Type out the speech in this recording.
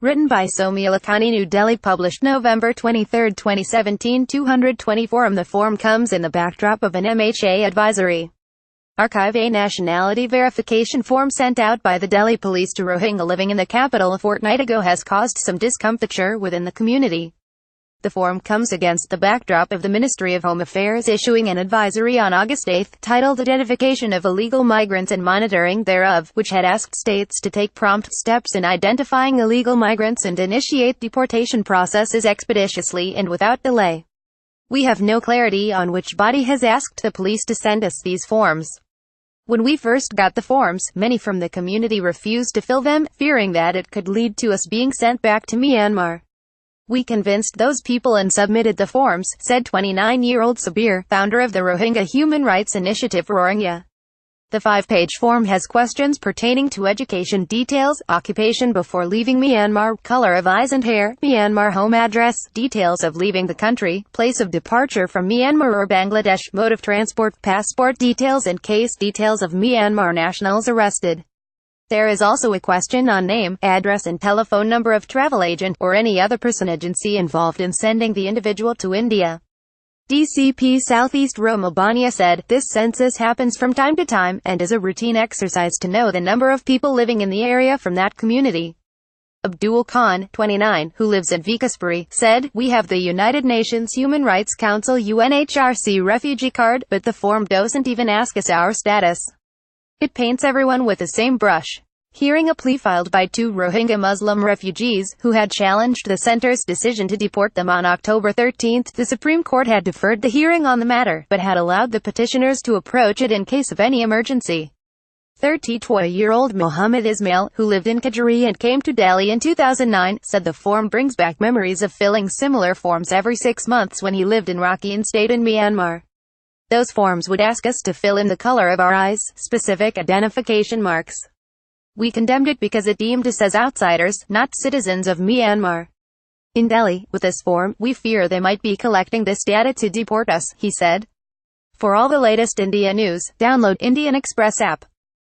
Written by Somya Lakhani, New Delhi, published November 23, 2017. 224. The form comes in the backdrop of an MHA advisory. Archive. A nationality verification form sent out by the Delhi police to Rohingya living in the capital a fortnight ago has caused some discomfiture within the community. The form comes against the backdrop of the Ministry of Home Affairs issuing an advisory on August 8, titled Identification of Illegal Migrants and Monitoring thereof, which had asked states to take prompt steps in identifying illegal migrants and initiate deportation processes expeditiously and without delay. We have no clarity on which body has asked the police to send us these forms. When we first got the forms, many from the community refused to fill them, fearing that it could lead to us being sent back to Myanmar. We convinced those people and submitted the forms, said 29-year-old Sabir, founder of the Rohingya human rights initiative Rohingya. The 5-page form has questions pertaining to education details, occupation before leaving Myanmar, color of eyes and hair, Myanmar home address, details of leaving the country, place of departure from Myanmar or Bangladesh, mode of transport, passport details and case details of Myanmar nationals arrested. There is also a question on name, address and telephone number of travel agent, or any other person agency involved in sending the individual to India. DCP Southeast Roma Bania said, "This census happens from time to time, and is a routine exercise to know the number of people living in the area from that community." Abdul Khan, 29, who lives at Vikasbury, said, "We have the United Nations Human Rights Council UNHRC refugee card, but the form doesn't even ask us our status. It paints everyone with the same brush." Hearing a plea filed by 2 Rohingya Muslim refugees, who had challenged the center's decision to deport them on October 13, the Supreme Court had deferred the hearing on the matter, but had allowed the petitioners to approach it in case of any emergency. 32-year-old Mohammed Ismail, who lived in Kajuri and came to Delhi in 2009, said the form brings back memories of filling similar forms every 6 months when he lived in Rakhine State in Myanmar. Those forms would ask us to fill in the color of our eyes, specific identification marks. We condemned it because it deemed us as outsiders, not citizens of Myanmar. In Delhi, with this form, we fear they might be collecting this data to deport us, he said. For all the latest India news, download Indian Express app.